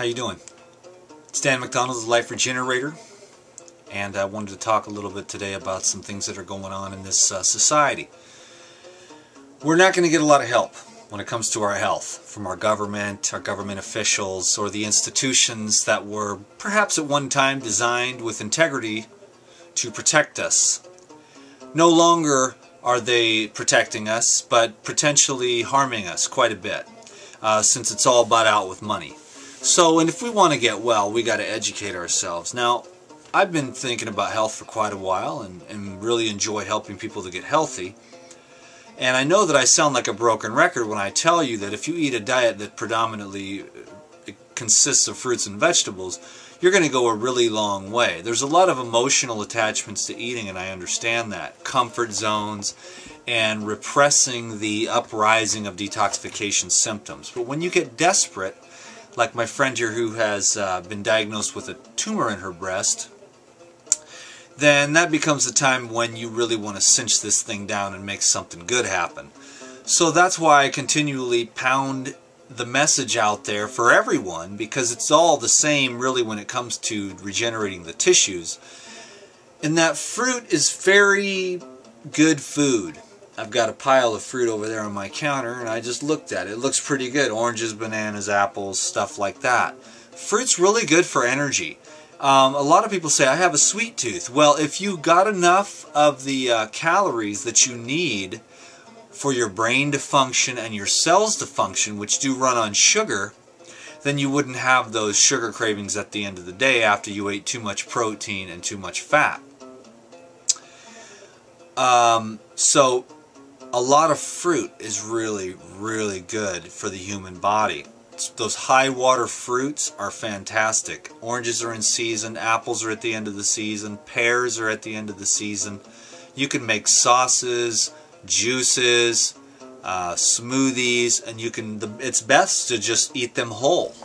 How you doing? It's Dan McDonald, the LifeRegenerator, and I wanted to talk a little bit today about some things that are going on in this society. We're not going to get a lot of help when it comes to our health from our government officials, or the institutions that were perhaps at one time designed with integrity to protect us. No longer are they protecting us, but potentially harming us quite a bit, since it's all bought out with money. So, and if we want to get well, we got to educate ourselves. Now, I've been thinking about health for quite a while and really enjoy helping people to get healthy. And I know that I sound like a broken record when I tell you that if you eat a diet that predominantly consists of fruits and vegetables, you're going to go a really long way. There's a lot of emotional attachments to eating, and I understand that. Comfort zones and repressing the uprising of detoxification symptoms. But when you get desperate, like my friend here who has been diagnosed with a tumor in her breast, then that becomes the time when you really want to cinch this thing down and make something good happen. So that's why I continually pound the message out there for everyone, because it's all the same really when it comes to regenerating the tissues. And that fruit is very good food. I've got a pile of fruit over there on my counter, and I just looked at it. It looks pretty good. Oranges, bananas, apples, stuff like that. Fruit's really good for energy. A lot of people say, I have a sweet tooth. Well, if you got enough of the calories that you need for your brain to function and your cells to function, which do run on sugar, then you wouldn't have those sugar cravings at the end of the day after you ate too much protein and too much fat. So a lot of fruit is really, really good for the human body. Those high water fruits are fantastic. Oranges are in season, apples are at the end of the season, pears are at the end of the season. You can make sauces, juices, smoothies, and you can. It's best to just eat them whole,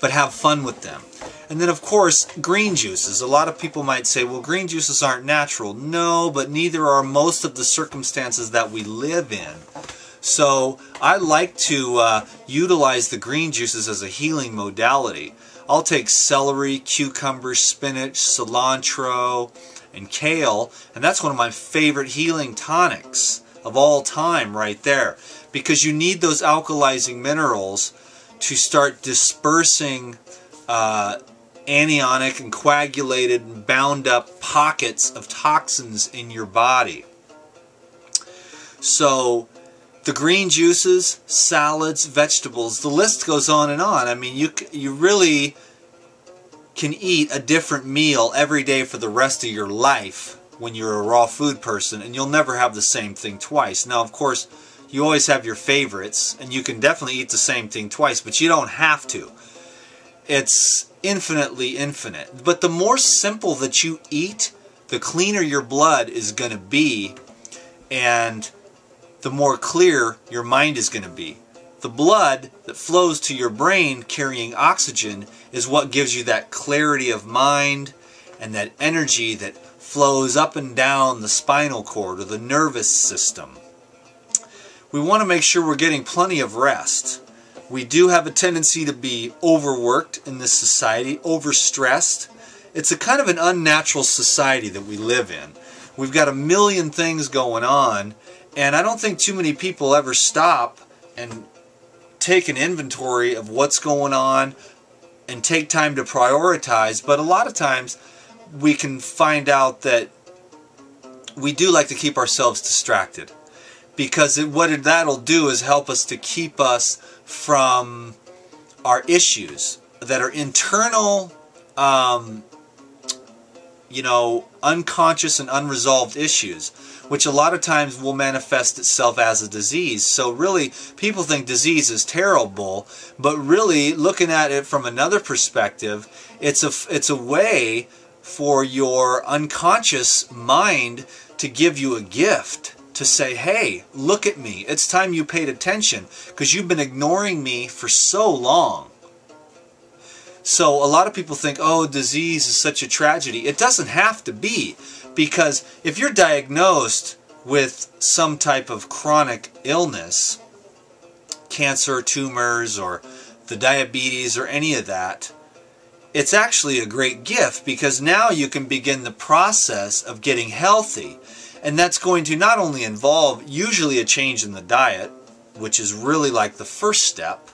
but have fun with them. And then, of course, green juices. A lot of people might say, well, green juices aren't natural. No, but neither are most of the circumstances that we live in. So I like to utilize the green juices as a healing modality. I'll take celery, cucumber, spinach, cilantro, and kale, and that's one of my favorite healing tonics of all time right there, because you need those alkalizing minerals to start dispersing anionic and coagulated and bound up pockets of toxins in your body. So the green juices, salads, vegetables, the list goes on and on. I mean, you really can eat a different meal every day for the rest of your life when you're a raw food person, and you'll never have the same thing twice. Now, of course, you always have your favorites, and you can definitely eat the same thing twice, but you don't have to. It's infinitely infinite. But the more simple that you eat, the cleaner your blood is going to be, and the more clear your mind is going to be. The blood that flows to your brain carrying oxygen is what gives you that clarity of mind and that energy that flows up and down the spinal cord or the nervous system. We want to make sure we're getting plenty of rest. We do have a tendency to be overworked in this society, overstressed. It's a kind of an unnatural society that we live in. We've got a million things going on, and I don't think too many people ever stop and take an inventory of what's going on and take time to prioritize. But a lot of times we can find out that we do like to keep ourselves distracted, because what that'll do is help us to keep us from our issues that are internal, unconscious and unresolved issues, which a lot of times will manifest itself as a disease. So really, people think disease is terrible, but really, looking at it from another perspective, it's a way for your unconscious mind to give you a gift, to say, hey, look at me. It's time you paid attention, because you've been ignoring me for so long. So a lot of people think, oh, disease is such a tragedy. It doesn't have to be, because if you're diagnosed with some type of chronic illness, cancer, tumors, or the diabetes, or any of that, it's actually a great gift, because now you can begin the process of getting healthy. And that's going to not only involve usually a change in the diet, which is really like the first step,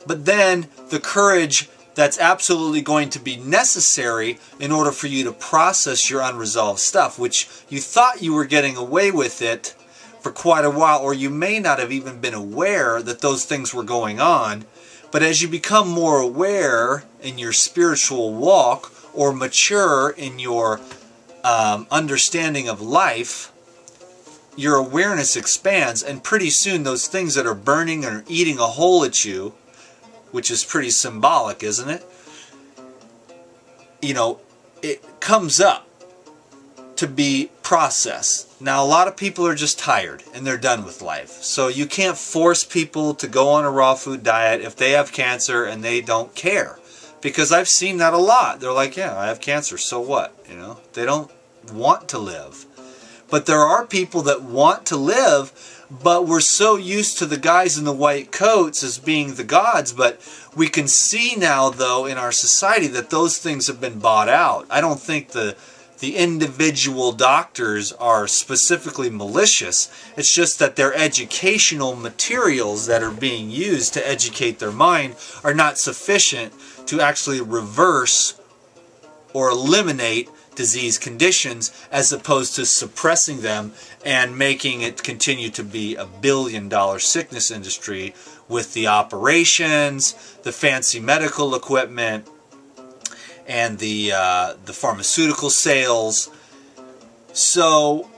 but then the courage that's absolutely going to be necessary in order for you to process your unresolved stuff, which you thought you were getting away with it for quite a while, or you may not have even been aware that those things were going on. But as you become more aware in your spiritual walk, or mature in your understanding of life, your awareness expands, and pretty soon those things that are burning and are eating a hole at you, which is pretty symbolic, isn't it? You know, it comes up to be processed. Now, a lot of people are just tired and they're done with life. So you can't force people to go on a raw food diet if they have cancer and they don't care. Because I've seen that a lot. They're like, yeah, I have cancer, so what? You know, they don't want to live. But there are people that want to live, but we're so used to the guys in the white coats as being the gods. But we can see now, though, in our society that those things have been bought out. I don't think the individual doctors are specifically malicious. It's just that their educational materials that are being used to educate their mind are not sufficient to actually reverse or eliminate disease conditions, as opposed to suppressing them and making it continue to be a billion-dollar sickness industry with the operations, the fancy medical equipment, and the pharmaceutical sales. So,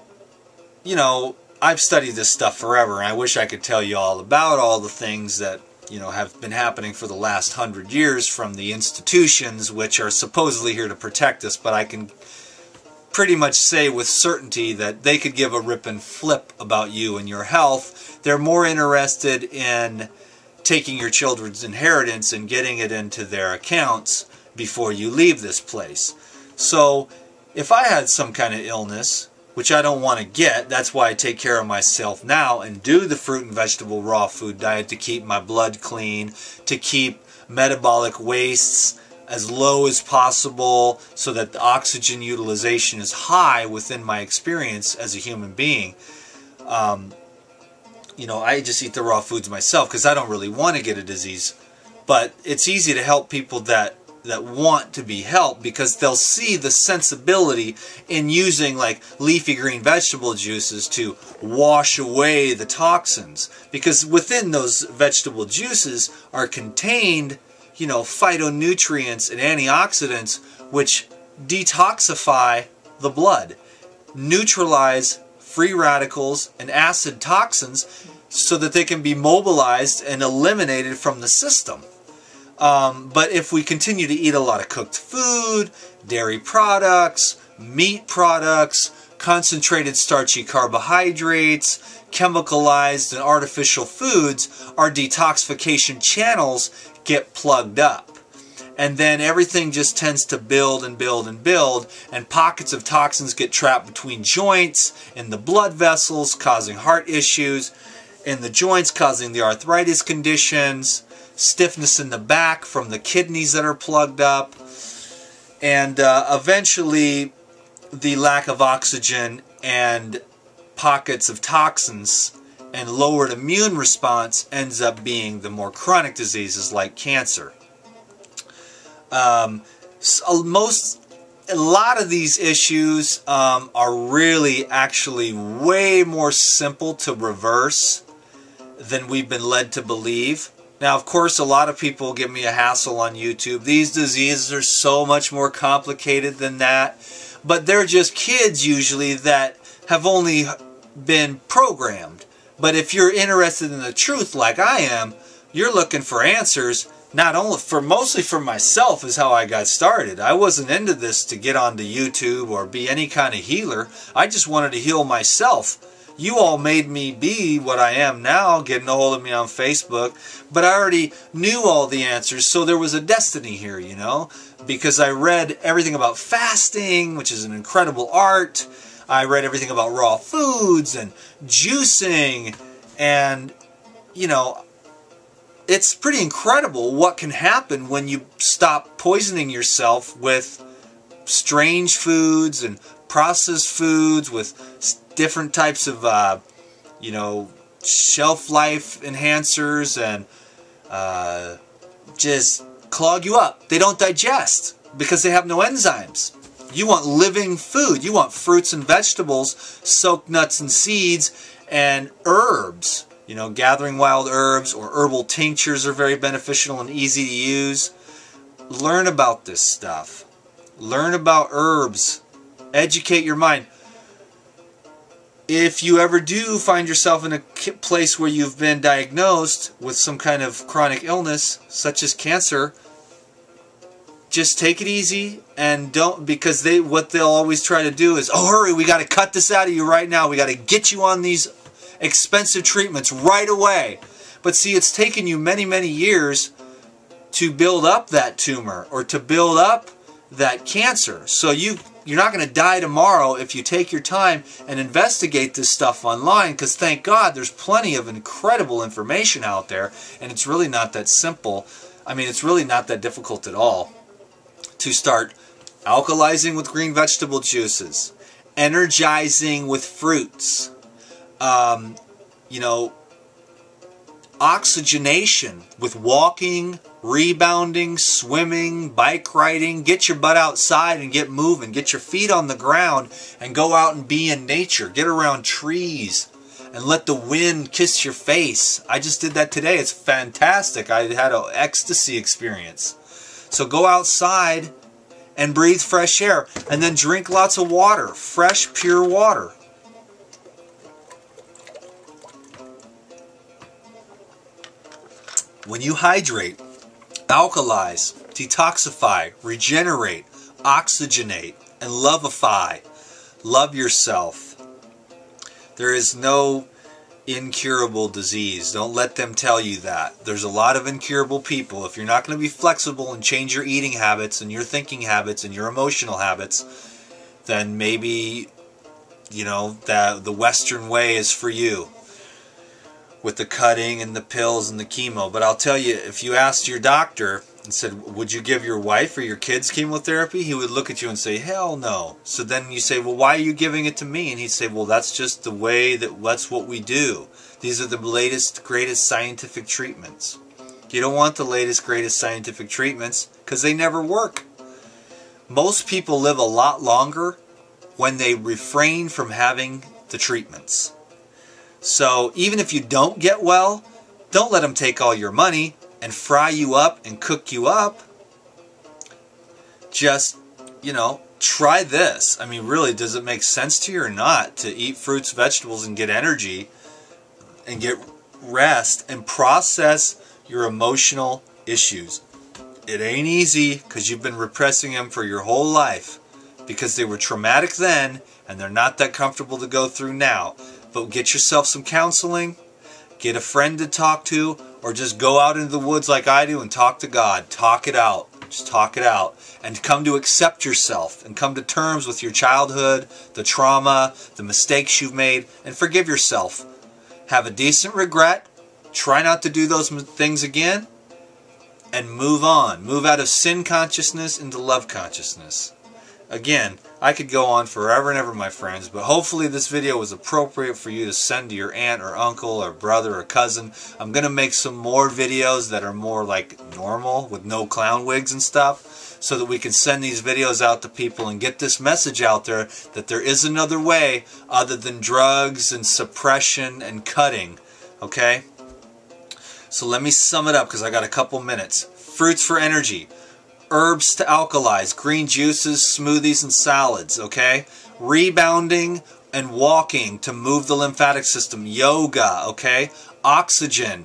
you know, I've studied this stuff forever, and I wish I could tell you all about all the things that, you know, have been happening for the last 100 years from the institutions which are supposedly here to protect us, but I can pretty much say with certainty that they could give a rip and flip about you and your health. They're more interested in taking your children's inheritance and getting it into their accounts before you leave this place. So if I had some kind of illness, which I don't want to get, that's why I take care of myself now and do the fruit and vegetable raw food diet to keep my blood clean, to keep metabolic wastes as low as possible so that the oxygen utilization is high within my experience as a human being. You know, I just eat the raw foods myself because I don't really want to get a disease. But it's easy to help people that want to be helped, because they'll see the sensibility in using like leafy green vegetable juices to wash away the toxins, because within those vegetable juices are contained, you know, phytonutrients and antioxidants which detoxify the blood, neutralize free radicals and acid toxins so that they can be mobilized and eliminated from the system. But if we continue to eat a lot of cooked food, dairy products, meat products, concentrated starchy carbohydrates, chemicalized and artificial foods, our detoxification channels get plugged up. And then everything just tends to build and build and build, and pockets of toxins get trapped between joints, in the blood vessels, causing heart issues, in the joints causing the arthritis conditions, stiffness in the back from the kidneys that are plugged up, and eventually the lack of oxygen and pockets of toxins and lowered immune response ends up being the more chronic diseases like cancer. A lot of these issues are really actually way more simple to reverse than we've been led to believe. Now, of course, a lot of people give me a hassle on YouTube. These diseases are so much more complicated than that. But they're just kids usually that have only been programmed. But if you're interested in the truth like I am, you're looking for answers. Not only mostly for myself is how I got started. I wasn't into this to get onto YouTube or be any kind of healer. I just wanted to heal myself. You all made me be what I am now, getting a hold of me on Facebook. But I already knew all the answers, so there was a destiny here, you know. Because I read everything about fasting, which is an incredible art. I read everything about raw foods and juicing. And, you know, it's pretty incredible what can happen when you stop poisoning yourself with strange foods and processed foods with different types of, you know, shelf life enhancers, and just clog you up. They don't digest because they have no enzymes. You want living food. You want fruits and vegetables, soaked nuts and seeds, and herbs. You know, gathering wild herbs or herbal tinctures are very beneficial and easy to use. Learn about this stuff. Learn about herbs. Educate your mind. If you ever do find yourself in a place where you've been diagnosed with some kind of chronic illness, such as cancer, just take it easy and don't, because what they'll always try to do is, oh, hurry, we got to cut this out of you right now. We got to get you on these expensive treatments right away. But see, it's taken you many, many years to build up that tumor or to build up that cancer. So you're not going to die tomorrow if you take your time and investigate this stuff online, because thank God there's plenty of incredible information out there, and it's really not that simple. I mean, it's really not that difficult at all to start alkalizing with green vegetable juices, energizing with fruits, you know, oxygenation with walking, rebounding, swimming, bike riding. Get your butt outside and get moving. Get your feet on the ground and go out and be in nature. Get around trees and let the wind kiss your face. I just did that today. It's fantastic. I had an ecstasy experience. So go outside and breathe fresh air, and then drink lots of water, fresh, pure water. When you hydrate, alkalize, detoxify, regenerate, oxygenate, and loveify, love yourself. There is no incurable disease. Don't let them tell you that. There's a lot of incurable people. If you're not going to be flexible and change your eating habits and your thinking habits and your emotional habits, then maybe, you know, that the Western way is for you, with the cutting and the pills and the chemo. But I'll tell you, if you asked your doctor and said, would you give your wife or your kids chemotherapy? He would look at you and say, hell no. So then you say, well, why are you giving it to me? And he'd say, well, that's just the way, that's what we do. These are the latest, greatest scientific treatments. You don't want the latest, greatest scientific treatments because they never work. Most people live a lot longer when they refrain from having the treatments. So even if you don't get well, don't let them take all your money and fry you up and cook you up. Just, you know, try this. I mean, really, does it make sense to you or not to eat fruits, vegetables, and get energy and get rest and process your emotional issues? It ain't easy because you've been repressing them for your whole life because they were traumatic then and they're not that comfortable to go through now. But get yourself some counseling, get a friend to talk to, or just go out into the woods like I do and talk to God. Talk it out. Just talk it out. And come to accept yourself and come to terms with your childhood, the trauma, the mistakes you've made, and forgive yourself. Have a decent regret. Try not to do those things again. And move on. Move out of sin consciousness into love consciousness. Again, I could go on forever and ever, my friends, but hopefully this video was appropriate for you to send to your aunt or uncle or brother or cousin. I'm going to make some more videos that are more like normal with no clown wigs and stuff so that we can send these videos out to people and get this message out there that there is another way other than drugs and suppression and cutting. Okay? So let me sum it up because I got a couple minutes. Fruits for energy. Herbs to alkalize, green juices, smoothies, and salads, okay? Rebounding and walking to move the lymphatic system, yoga, okay? Oxygen,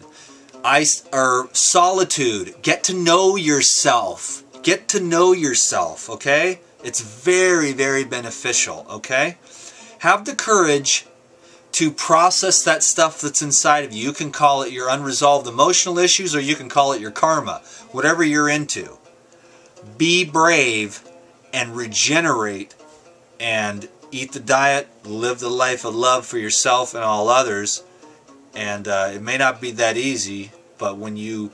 solitude, get to know yourself. Get to know yourself, okay? It's very, very beneficial, okay? Have the courage to process that stuff that's inside of you. You can call it your unresolved emotional issues or you can call it your karma, whatever you're into. Be brave and regenerate and eat the diet, live the life of love for yourself and all others. And it may not be that easy, But when you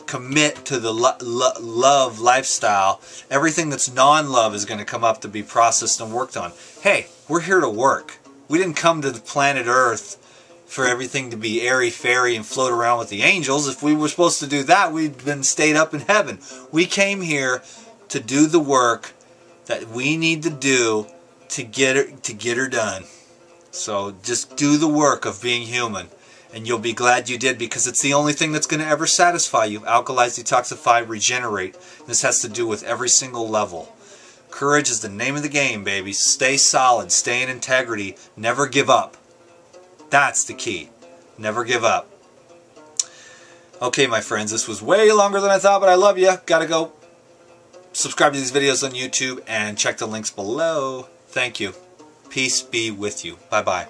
commit to the love lifestyle, everything that's non-love is going to come up to be processed and worked on. Hey, we're here to work. We didn't come to the planet Earth for everything to be airy-fairy and float around with the angels. If we were supposed to do that, we'd been stayed up in heaven. We came here to do the work that we need to do to get her done. So just do the work of being human, and you'll be glad you did, because it's the only thing that's going to ever satisfy you. Alkalize, detoxify, regenerate. This has to do with every single level. Courage is the name of the game, baby. Stay solid, stay in integrity, never give up. That's the key. Never give up. Okay, my friends, this was way longer than I thought, but I love you. Gotta go. Subscribe to these videos on YouTube and check the links below. Thank you. Peace be with you. Bye-bye.